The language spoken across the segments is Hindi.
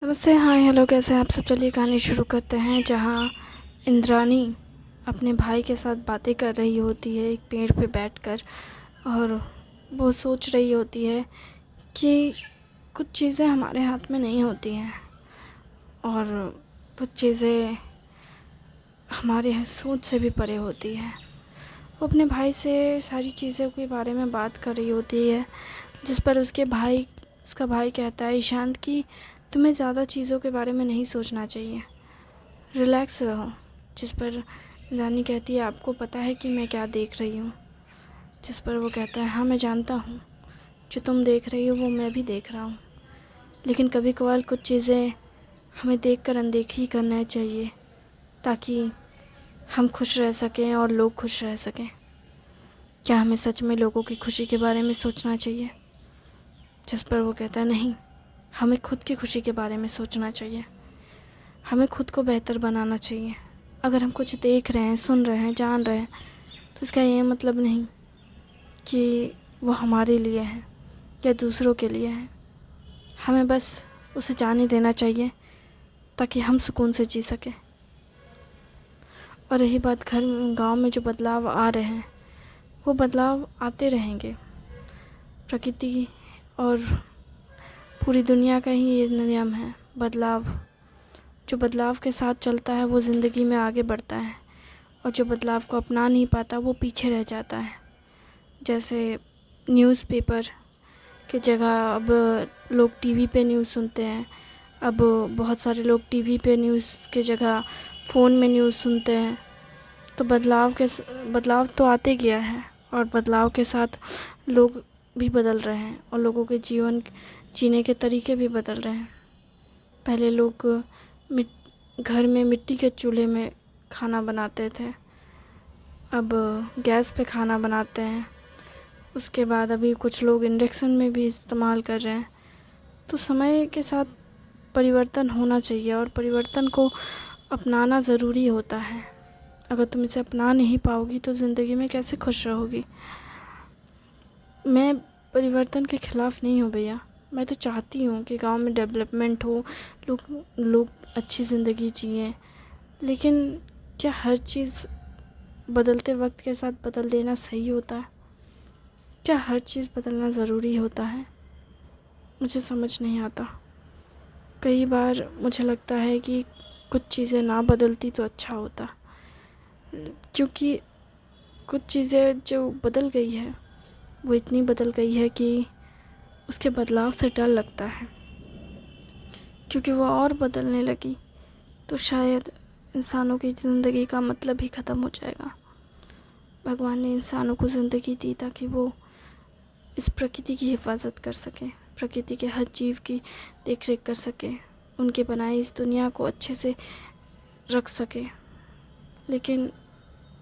नमस्ते, हाय, हेलो, कैसे हैं आप सब। चलिए कहानी शुरू करते हैं। जहाँ इंद्राणी अपने भाई के साथ बातें कर रही होती है एक पेड़ पे बैठकर, और वो सोच रही होती है कि कुछ चीज़ें हमारे हाथ में नहीं होती हैं और कुछ चीज़ें हमारे सोच से भी परे होती हैं। वो अपने भाई से सारी चीज़ों के बारे में बात कर रही होती है, जिस पर उसका भाई कहता है, ईशांत, कि तुम्हें ज़्यादा चीज़ों के बारे में नहीं सोचना चाहिए, रिलैक्स रहो। जिस पर रानी कहती है, आपको पता है कि मैं क्या देख रही हूँ। जिस पर वो कहता है, हाँ मैं जानता हूँ, जो तुम देख रही हो वो मैं भी देख रहा हूँ, लेकिन कभी कभार कुछ चीज़ें हमें देखकर अनदेखी करना चाहिए ताकि हम खुश रह सकें और लोग खुश रह सकें। क्या हमें सच में लोगों की खुशी के बारे में सोचना चाहिए? जिस पर वो कहता है, नहीं, हमें खुद की खुशी के बारे में सोचना चाहिए। हमें खुद को बेहतर बनाना चाहिए। अगर हम कुछ देख रहे हैं, सुन रहे हैं, जान रहे हैं, तो इसका ये मतलब नहीं कि वो हमारे लिए है या दूसरों के लिए है। हमें बस उसे जाने देना चाहिए ताकि हम सुकून से जी सकें। और रही बात गांव में जो बदलाव आ रहे हैं, वो बदलाव आते रहेंगे। प्रकृति और पूरी दुनिया का ही ये नियम है। जो बदलाव के साथ चलता है वो ज़िंदगी में आगे बढ़ता है, और जो बदलाव को अपना नहीं पाता वो पीछे रह जाता है। जैसे न्यूज़पेपर की जगह अब लोग टीवी पे न्यूज़ सुनते हैं। अब बहुत सारे लोग टीवी पे न्यूज़ की जगह फ़ोन में न्यूज़ सुनते हैं। तो बदलाव तो आते गया है, और बदलाव के साथ लोग भी बदल रहे हैं और लोगों के जीवन जीने के तरीके भी बदल रहे हैं। पहले लोग घर में मिट्टी के चूल्हे में खाना बनाते थे, अब गैस पे खाना बनाते हैं। उसके बाद अभी कुछ लोग इंडक्शन में भी इस्तेमाल कर रहे हैं। तो समय के साथ परिवर्तन होना चाहिए, और परिवर्तन को अपनाना ज़रूरी होता है। अगर तुम इसे अपना नहीं पाओगी तो ज़िंदगी में कैसे खुश रहोगी? मैं परिवर्तन के ख़िलाफ़ नहीं हूँ भैया। मैं तो चाहती हूँ कि गांव में डेवलपमेंट हो, लोग अच्छी ज़िंदगी जिएं। लेकिन क्या हर चीज़ बदलते वक्त के साथ बदल देना सही होता है? क्या हर चीज़ बदलना ज़रूरी होता है? मुझे समझ नहीं आता। कई बार मुझे लगता है कि कुछ चीज़ें ना बदलती तो अच्छा होता, क्योंकि कुछ चीज़ें जो बदल गई है वो इतनी बदल गई है कि उसके बदलाव से डर लगता है, क्योंकि वो और बदलने लगी तो शायद इंसानों की ज़िंदगी का मतलब ही ख़त्म हो जाएगा। भगवान ने इंसानों को ज़िंदगी दी ताकि वो इस प्रकृति की हिफाजत कर सकें, प्रकृति के हर जीव की देख रेख कर सकें, उनके बनाए इस दुनिया को अच्छे से रख सकें। लेकिन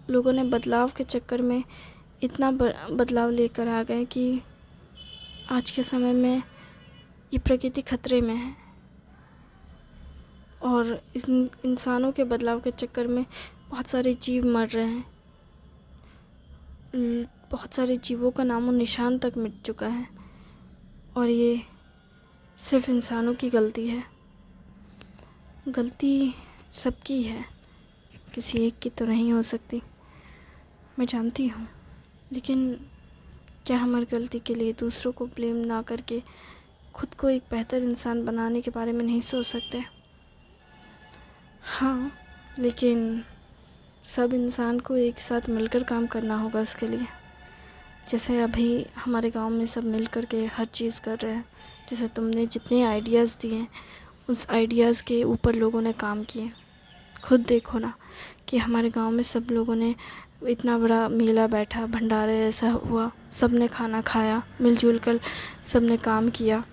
लोगों ने बदलाव के चक्कर में इतना बदलाव लेकर आ गए कि आज के समय में ये प्रकृति खतरे में है, और इस इंसानों के बदलाव के चक्कर में बहुत सारे जीव मर रहे हैं। बहुत सारे जीवों का नामो निशान तक मिट चुका है, और ये सिर्फ इंसानों की गलती है। गलती सबकी है, किसी एक की तो नहीं हो सकती, मैं जानती हूँ। लेकिन क्या हमारी गलती के लिए दूसरों को ब्लेम ना करके खुद को एक बेहतर इंसान बनाने के बारे में नहीं सोच सकते? हाँ, लेकिन सब इंसान को एक साथ मिलकर काम करना होगा इसके लिए। जैसे अभी हमारे गांव में सब मिल कर के हर चीज़ कर रहे हैं। जैसे तुमने जितने आइडियाज़ दिए, उस आइडियाज़ के ऊपर लोगों ने काम किए। खुद देखो ना कि हमारे गांव में सब लोगों ने इतना बड़ा मेला बैठा, भंडारे ऐसा हुआ, सब ने खाना खाया, मिलजुल कर सब ने काम किया,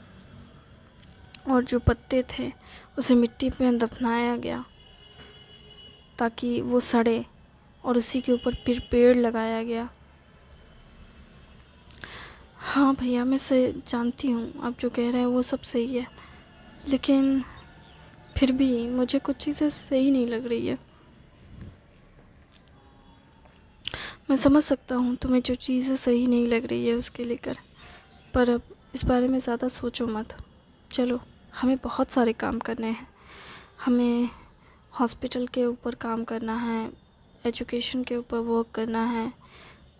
और जो पत्ते थे उसे मिट्टी में दफनाया गया ताकि वो सड़े, और उसी के ऊपर फिर पेड़ लगाया गया। हाँ भैया, मैं से जानती हूँ आप जो कह रहे हैं वो सब सही है, लेकिन फिर भी मुझे कुछ चीज़ें सही नहीं लग रही है। मैं समझ सकता हूँ तुम्हें जो चीज़ें सही नहीं लग रही है उसके लेकर, पर अब इस बारे में ज़्यादा सोचो मत। चलो, हमें बहुत सारे काम करने हैं। हमें हॉस्पिटल के ऊपर काम करना है, एजुकेशन के ऊपर वर्क करना है,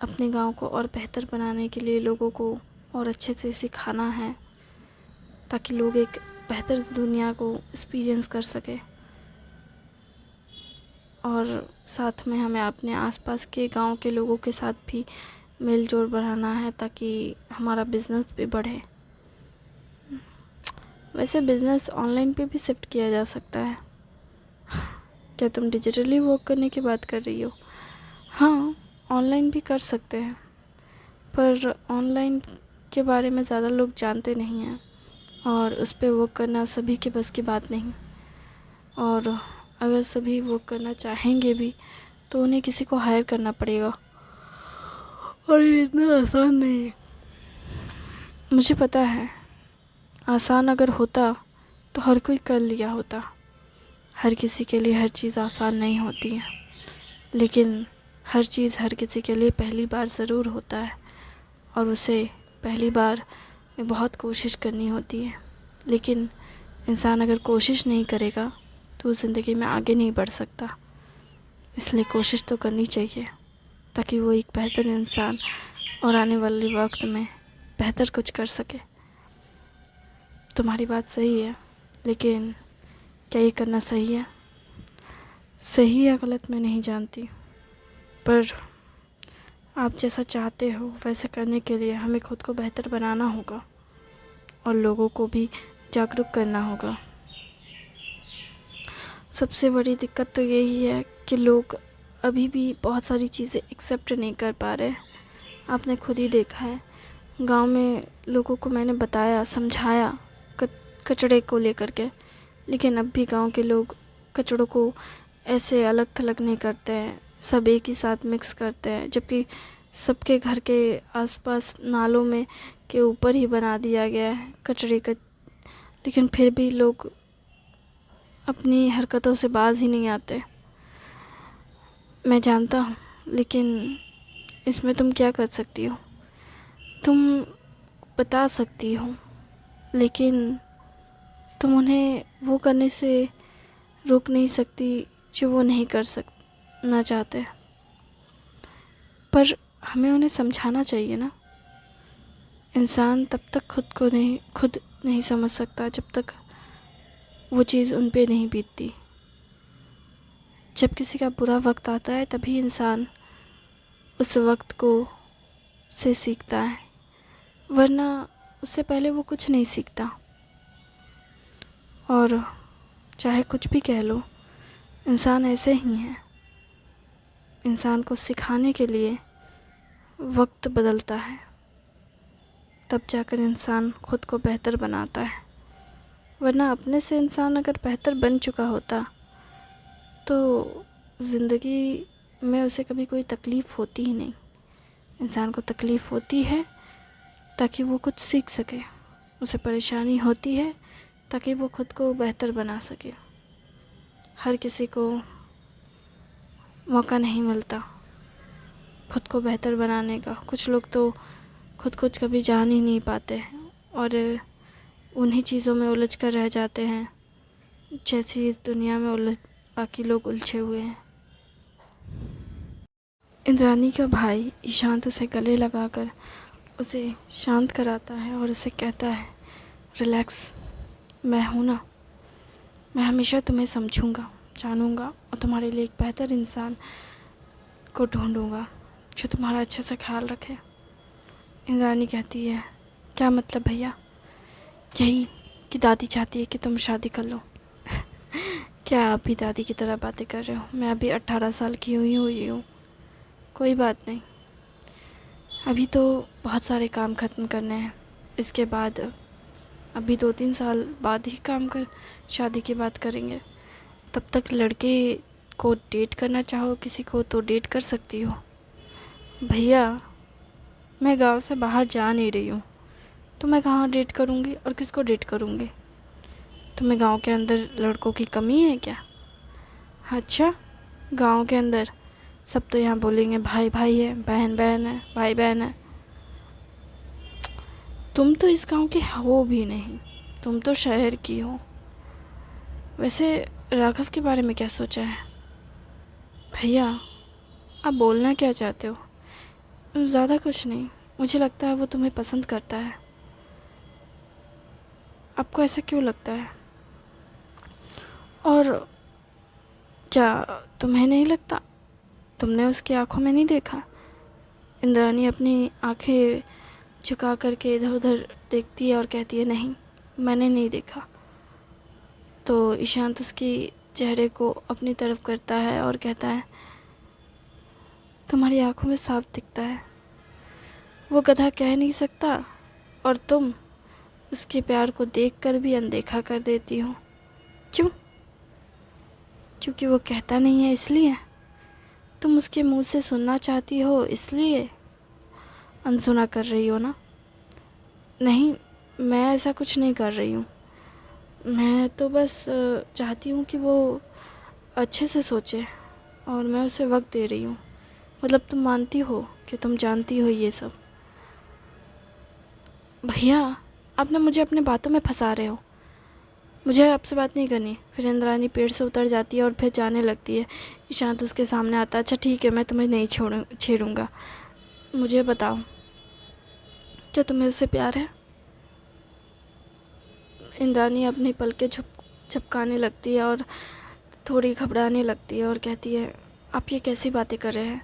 अपने गांव को और बेहतर बनाने के लिए लोगों को और अच्छे से सिखाना है, ताकि लोग एक बेहतर दुनिया को एक्सपीरियंस कर सके। और साथ में हमें अपने आसपास के गांव के लोगों के साथ भी मेल जोल बढ़ाना है, ताकि हमारा बिज़नेस भी बढ़े। वैसे बिज़नेस ऑनलाइन पे भी शिफ्ट किया जा सकता है। क्या तुम डिजिटली वर्क करने की बात कर रही हो? हाँ, ऑनलाइन भी कर सकते हैं, पर ऑनलाइन के बारे में ज़्यादा लोग जानते नहीं हैं और उस पे वर्क करना सभी के बस की बात नहीं। और अगर सभी वर्क करना चाहेंगे भी तो उन्हें किसी को हायर करना पड़ेगा, और ये इतना आसान नहीं है। मुझे पता है, आसान अगर होता तो हर कोई कर लिया होता। हर किसी के लिए हर चीज़ आसान नहीं होती है, लेकिन हर चीज़ हर किसी के लिए पहली बार ज़रूर होता है, और उसे पहली बार में बहुत कोशिश करनी होती है। लेकिन इंसान अगर कोशिश नहीं करेगा तो ज़िंदगी में आगे नहीं बढ़ सकता। इसलिए कोशिश तो करनी चाहिए, ताकि वो एक बेहतर इंसान और आने वाले वक्त में बेहतर कुछ कर सके। तुम्हारी बात सही है, लेकिन क्या ये करना सही है? सही या गलत मैं नहीं जानती, पर आप जैसा चाहते हो वैसे करने के लिए हमें खुद को बेहतर बनाना होगा और लोगों को भी जागरूक करना होगा। सबसे बड़ी दिक्कत तो यही है कि लोग अभी भी बहुत सारी चीज़ें एक्सेप्ट नहीं कर पा रहे। आपने खुद ही देखा है, गांव में लोगों को मैंने बताया, समझाया कचड़े को लेकर के, लेकिन अब भी गांव के लोग कचड़ों को ऐसे अलग थलग नहीं करते हैं, सब एक ही साथ मिक्स करते हैं। जबकि सबके घर के आसपास नालों में के ऊपर ही बना दिया गया है कचड़े का, लेकिन फिर भी लोग अपनी हरकतों से बाज ही नहीं आते। मैं जानता हूँ, लेकिन इसमें तुम क्या कर सकती हो? तुम बता सकती हो, लेकिन तुम उन्हें वो करने से रोक नहीं सकती जो वो नहीं करना चाहते। पर हमें उन्हें समझाना चाहिए ना। इंसान तब तक खुद नहीं समझ सकता जब तक वो चीज़ उन पे नहीं बीतती। जब किसी का बुरा वक्त आता है तभी इंसान उस वक्त को से सीखता है, वरना उससे पहले वो कुछ नहीं सीखता। और चाहे कुछ भी कह लो, इंसान ऐसे ही है। इंसान को सिखाने के लिए वक्त बदलता है, तब जाकर इंसान खुद को बेहतर बनाता है। वरना अपने से इंसान अगर बेहतर बन चुका होता तो ज़िंदगी में उसे कभी कोई तकलीफ़ होती ही नहीं। इंसान को तकलीफ़ होती है ताकि वो कुछ सीख सके, उसे परेशानी होती है ताकि वो खुद को बेहतर बना सके। हर किसी को मौका नहीं मिलता खुद को बेहतर बनाने का। कुछ लोग तो खुद कुछ कभी जान ही नहीं पाते हैं और उन्हीं चीज़ों में उलझ कर रह जाते हैं जैसी इस दुनिया में बाकी लोग उलझे हुए हैं। इंद्रानी का भाई ईशांत उसे गले लगाकर उसे शांत कराता है और उसे कहता है, रिलैक्स, मैं हूँ ना, मैं हमेशा तुम्हें समझूंगा, जानूंगा और तुम्हारे लिए एक बेहतर इंसान को ढूंढूंगा जो तुम्हारा अच्छे से ख्याल रखे। इंद्रानी कहती है, क्या मतलब भैया? यही कि दादी चाहती है कि तुम शादी कर लो। क्या आप भी दादी की तरह बातें कर रहे हो? मैं अभी 18 साल की हुई हूँ। कोई बात नहीं, अभी तो बहुत सारे काम ख़त्म करने हैं। इसके बाद अभी 2-3 साल बाद ही शादी की बात करेंगे। तब तक लड़के को डेट करना चाहो किसी को तो डेट कर सकती हो। भैया, मैं गांव से बाहर जा नहीं रही हूँ, तो मैं कहाँ डेट करूँगी और किसको डेट करूँगी? तुम्हें गांव के अंदर लड़कों की कमी है क्या? अच्छा, गांव के अंदर सब तो यहाँ बोलेंगे भाई भाई है, बहन बहन है, भाई बहन है। तुम तो इस गांव के हो भी नहीं, तुम तो शहर की हो। वैसे राघव के बारे में क्या सोचा है? भैया, आप बोलना क्या चाहते हो? ज़्यादा कुछ नहीं, मुझे लगता है वो तुम्हें पसंद करता है। आपको ऐसा क्यों लगता है? और क्या तुम्हें नहीं लगता? तुमने उसकी आंखों में नहीं देखा? इंद्रानी अपनी आंखें झुका करके इधर उधर देखती है और कहती है, नहीं, मैंने नहीं देखा। तो ईशांत उसकी चेहरे को अपनी तरफ करता है और कहता है, तुम्हारी आंखों में साफ दिखता है। वो गधा कह नहीं सकता और तुम उसके प्यार को देखकर भी अनदेखा कर देती हो। क्यों? क्योंकि वो कहता नहीं है इसलिए? तुम उसके मुंह से सुनना चाहती हो इसलिए अनसुना कर रही हो ना? नहीं, मैं ऐसा कुछ नहीं कर रही हूँ। मैं तो बस चाहती हूँ कि वो अच्छे से सोचे और मैं उसे वक्त दे रही हूँ। मतलब तुम मानती हो कि तुम जानती हो ये सब? भैया, आप ना मुझे अपने बातों में फंसा रहे हो। मुझे आपसे बात नहीं करनी। फिर इंद्रानी पेड़ से उतर जाती है और फिर जाने लगती है। ईशांत उसके सामने आता है, अच्छा ठीक है, मैं तुम्हें नहीं छेड़ूंगा। मुझे बताओ, क्या तुम्हें उससे प्यार है? इंद्रानी अपनी पलकें झपकाने लगती है और थोड़ी घबराने लगती है और कहती है, आप ये कैसी बातें कर रहे हैं?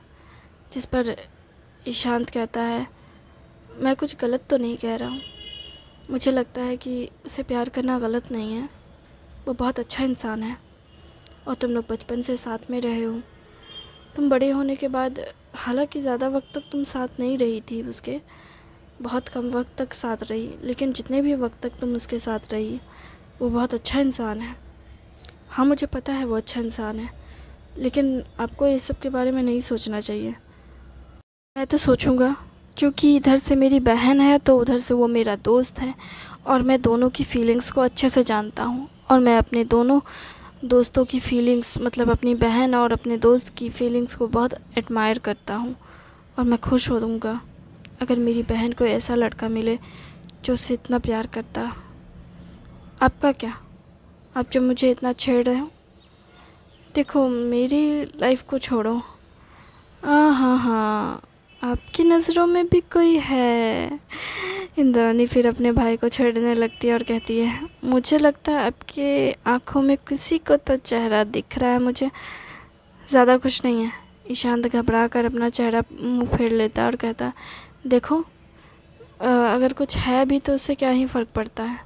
जिस पर ईशांत कहता है, मैं कुछ गलत तो नहीं कह रहा हूँ। मुझे लगता है कि उसे प्यार करना गलत नहीं है। वो बहुत अच्छा इंसान है और तुम लोग बचपन से साथ में रहे हो। तुम बड़े होने के बाद, हालांकि ज़्यादा वक्त तक तुम साथ नहीं रही थी उसके, बहुत कम वक्त तक साथ रही, लेकिन जितने भी वक्त तक तुम उसके साथ रही, वो बहुत अच्छा इंसान है। हाँ, मुझे पता है वो अच्छा इंसान है, लेकिन आपको इस सब के बारे में नहीं सोचना चाहिए। मैं तो सोचूंगा, क्योंकि इधर से मेरी बहन है तो उधर से वो मेरा दोस्त है और मैं दोनों की फीलिंग्स को अच्छे से जानता हूँ। और मैं अपने दोनों दोस्तों की फीलिंग्स, मतलब अपनी बहन और अपने दोस्त की फीलिंग्स को बहुत एडमायर करता हूँ। और मैं खुश हो दूँगा अगर मेरी बहन को ऐसा लड़का मिले जो उससे इतना प्यार करता। आपका क्या? आप जो मुझे इतना छेड़ रहे हो? देखो, मेरी लाइफ को छोड़ो। हाँ हाँ, आपकी नज़रों में भी कोई है। इंद्रानी फिर अपने भाई को छेड़ने लगती है और कहती है, मुझे लगता है आपके आंखों में किसी को तो चेहरा दिख रहा है मुझे। ज़्यादा कुछ नहीं है। ईशांत घबरा कर अपना चेहरा मुंह फेर लेता है और कहता है, देखो, अगर कुछ है भी तो उससे क्या ही फ़र्क पड़ता है।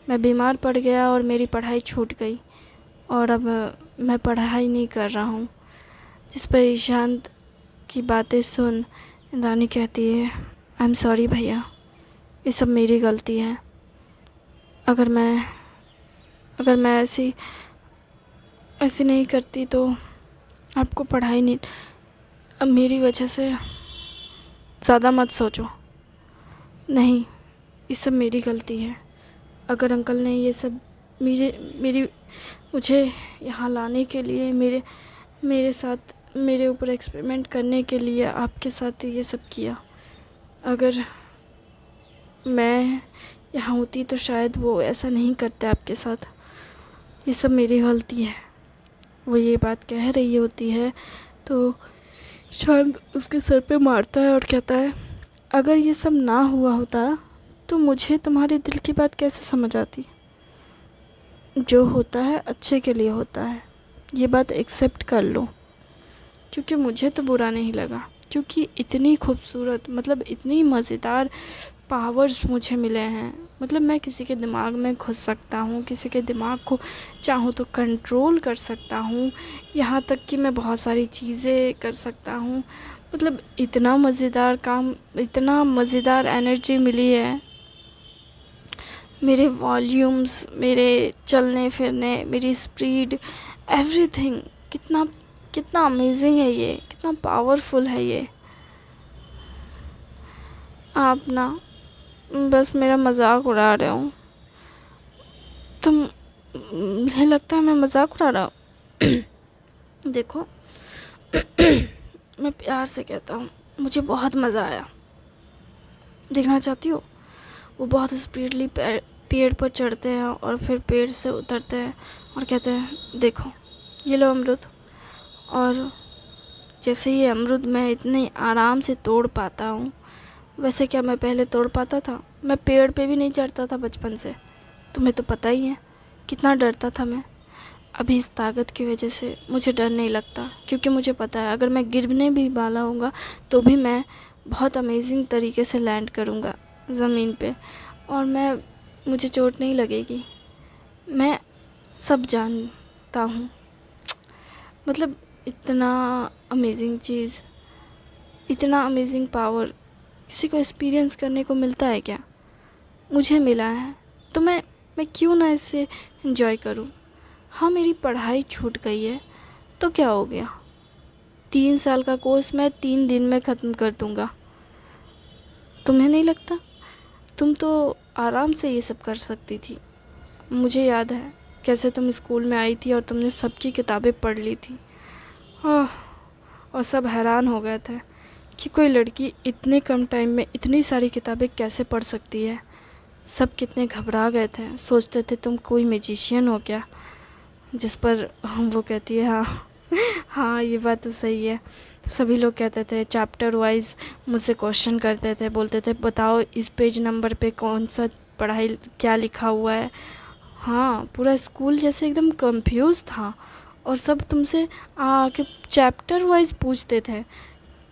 मैं बीमार पड़ गया और मेरी पढ़ाई छूट गई और अब मैं पढ़ाई नहीं कर रहा हूँ। जिस पर ईशांत की बातें सुन इंद्रानी कहती है, आई एम सॉरी भैया, ये सब मेरी गलती है। अगर मैं ऐसी नहीं करती तो आपको पढ़ाई नहीं, अब मेरी वजह से ज़्यादा मत सोचो। नहीं, ये सब मेरी गलती है। अगर अंकल ने ये सब मुझे यहाँ लाने के लिए, मेरे साथ मेरे ऊपर एक्सपेरिमेंट करने के लिए आपके साथ ये सब किया, अगर मैं यहाँ होती तो शायद वो ऐसा नहीं करते आपके साथ। ये सब मेरी गलती है। वो ये बात कह रही होती है तो शांत उसके सर पे मारता है और कहता है, अगर ये सब ना हुआ होता तो मुझे तुम्हारे दिल की बात कैसे समझ आती? जो होता है अच्छे के लिए होता है, ये बात एक्सेप्ट कर लो। क्योंकि मुझे तो बुरा नहीं लगा, क्योंकि इतनी खूबसूरत, मतलब इतनी मज़ेदार पावर्स मुझे मिले हैं। मतलब मैं किसी के दिमाग में घुस सकता हूँ, किसी के दिमाग को चाहूँ तो कंट्रोल कर सकता हूँ, यहाँ तक कि मैं बहुत सारी चीज़ें कर सकता हूँ। मतलब इतना मज़ेदार काम, इतना मज़ेदार एनर्जी मिली है। मेरे वॉल्यूम्स, मेरे चलने फिरने, मेरी स्पीड, एवरीथिंग कितना कितना अमेजिंग है ये, कितना पावरफुल है ये। आप ना बस मेरा मजाक उड़ा रहे हो। मुझे लगता है मैं मजाक उड़ा रहा हूँ। देखो, मैं प्यार से कहता हूँ, मुझे बहुत मज़ा आया। देखना चाहती हो? वो बहुत स्पीडली पेड़ पर चढ़ते हैं और फिर पेड़ से उतरते हैं और कहते हैं देखो ये लो अमरुद। और जैसे ये अमरुद मैं इतने आराम से तोड़ पाता हूँ, वैसे क्या मैं पहले तोड़ पाता था? मैं पेड़ पे भी नहीं चढ़ता था बचपन से, तुम्हें तो पता ही है कितना डरता था मैं। अभी इस ताकत की वजह से मुझे डर नहीं लगता, क्योंकि मुझे पता है अगर मैं गिरने भी वाला हूँगा तो भी मैं बहुत अमेजिंग तरीके से लैंड करूँगा ज़मीन पे, और मुझे चोट नहीं लगेगी। मैं सब जानता हूँ। मतलब इतना अमेजिंग चीज़, इतना अमेजिंग पावर किसी को एक्सपीरियंस करने को मिलता है क्या? मुझे मिला है, तो मैं क्यों ना इसे एंजॉय करूँ। हाँ, मेरी पढ़ाई छूट गई है तो क्या हो गया, 3 साल का कोर्स मैं 3 दिन में ख़त्म कर दूँगा। तुम्हें नहीं लगता? तुम तो आराम से ये सब कर सकती थी। मुझे याद है कैसे तुम स्कूल में आई थी और तुमने सबकी किताबें पढ़ ली थी। और सब हैरान हो गए थे कि कोई लड़की इतने कम टाइम में इतनी सारी किताबें कैसे पढ़ सकती है। सब कितने घबरा गए थे, सोचते थे तुम कोई मैजिशियन हो क्या। जिस पर वो कहती है हाँ हाँ ये बात तो सही है। तो सभी लोग कहते थे, चैप्टर वाइज मुझसे क्वेश्चन करते थे, बोलते थे बताओ इस पेज नंबर पे कौन सा पढ़ाई क्या लिखा हुआ है। हाँ, पूरा स्कूल जैसे एकदम कंफ्यूज था, और सब तुमसे आके चैप्टर वाइज पूछते थे,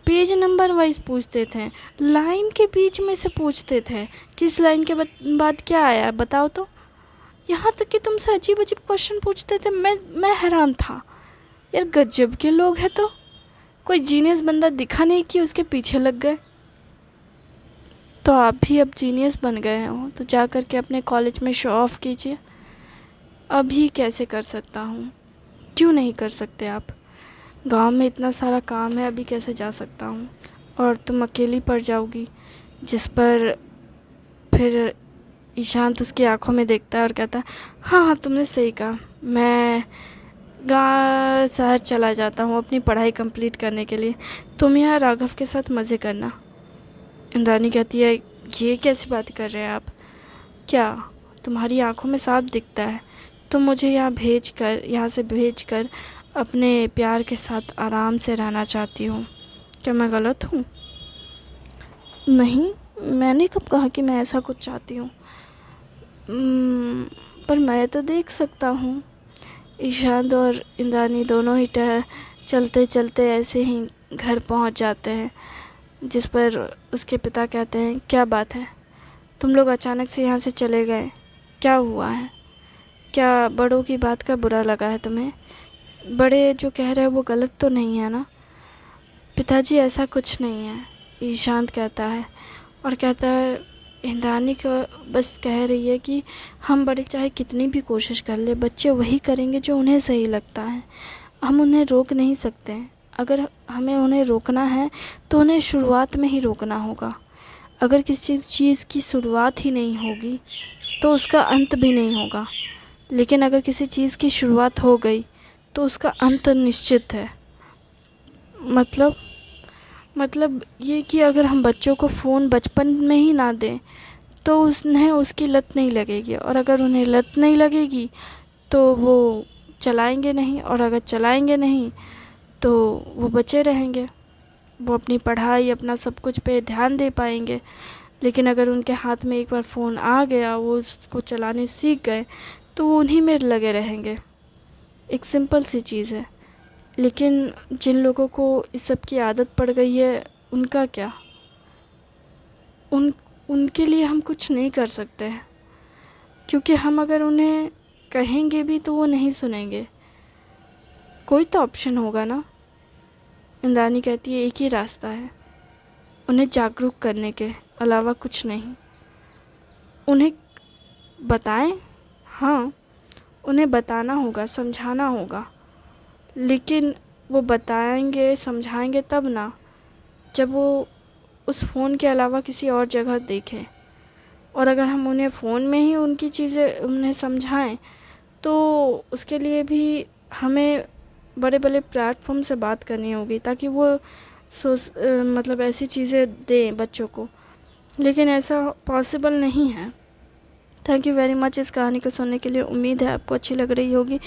पेज नंबर वाइज पूछते थे, लाइन के बीच में से पूछते थे किस लाइन के बाद क्या आया बताओ तो। यहाँ तक कि तुमसे अजीब अजीब क्वेश्चन पूछते थे। मैं हैरान था, यार गजब के लोग हैं। तो कोई जीनियस बंदा दिखा नहीं कि उसके पीछे लग गए। तो आप भी अब जीनियस बन गए हो तो जा कर के अपने कॉलेज में शो ऑफ कीजिए। अभी कैसे कर सकता हूँ? क्यों नहीं कर सकते आप? गांव में इतना सारा काम है, अभी कैसे जा सकता हूँ? और तुम अकेली पड़ जाओगी। जिस पर फिर ईशांत उसकी आंखों में देखता है और कहता है हाँ हाँ तुमने सही कहा, मैं गाँव शहर चला जाता हूँ अपनी पढ़ाई कंप्लीट करने के लिए। तुम यहाँ राघव के साथ मज़े करना। इंद्रानी कहती है ये कैसी बात कर रहे हैं आप? क्या तुम्हारी आंखों में साफ दिखता है? तुम मुझे यहाँ से भेज कर अपने प्यार के साथ आराम से रहना चाहती हो। क्या मैं गलत हूँ? नहीं, मैंने कब कहा कि मैं ऐसा कुछ चाहती हूँ। पर मैं तो देख सकता हूँ। ईशांत और इंद्रानी दोनों ही चलते चलते ऐसे ही घर पहुँच जाते हैं, जिस पर उसके पिता कहते हैं क्या बात है, तुम लोग अचानक से यहाँ से चले गए, क्या हुआ है? क्या बड़ों की बात का बुरा लगा है तुम्हें? बड़े जो कह रहे हैं वो गलत तो नहीं है ना? पिताजी ऐसा कुछ नहीं है, ईशांत कहता है, और कहता है इंद्रानी का बस कह रही है कि हम बड़े चाहे कितनी भी कोशिश कर ले, बच्चे वही करेंगे जो उन्हें सही लगता है। हम उन्हें रोक नहीं सकते। अगर हमें उन्हें रोकना है तो उन्हें शुरुआत में ही रोकना होगा। अगर किसी चीज़ की शुरुआत ही नहीं होगी तो उसका अंत भी नहीं होगा, लेकिन अगर किसी चीज़ की शुरुआत हो गई तो उसका अंत निश्चित है। मतलब ये कि अगर हम बच्चों को फ़ोन बचपन में ही ना दें तो उन्हें उसकी लत नहीं लगेगी, और अगर उन्हें लत नहीं लगेगी तो वो चलाएंगे नहीं, और अगर चलाएंगे नहीं तो वो बचे रहेंगे, वो अपनी पढ़ाई अपना सब कुछ पे ध्यान दे पाएंगे। लेकिन अगर उनके हाथ में एक बार फ़ोन आ गया, वो उसको चलाने सीख गए, तो वो उन्हीं में लगे रहेंगे। एक सिंपल सी चीज़ है। लेकिन जिन लोगों को इस सब की आदत पड़ गई है उनका क्या? उनके लिए हम कुछ नहीं कर सकते हैं, क्योंकि हम अगर उन्हें कहेंगे भी तो वो नहीं सुनेंगे। कोई तो ऑप्शन होगा ना? इंद्रानी कहती है एक ही रास्ता है, उन्हें जागरूक करने के अलावा कुछ नहीं। उन्हें बताएं, हाँ उन्हें बताना होगा, समझाना होगा, लेकिन वो बताएंगे समझाएंगे तब ना जब वो उस फ़ोन के अलावा किसी और जगह देखें। और अगर हम उन्हें फ़ोन में ही उनकी चीज़ें उन्हें समझाएं तो उसके लिए भी हमें बड़े बड़े प्लेटफॉर्म से बात करनी होगी, ताकि वो मतलब ऐसी चीज़ें दें बच्चों को। लेकिन ऐसा पॉसिबल नहीं है। थैंक यू वेरी मच इस कहानी को सुनने के लिए। उम्मीद है आपको अच्छी लग रही होगी।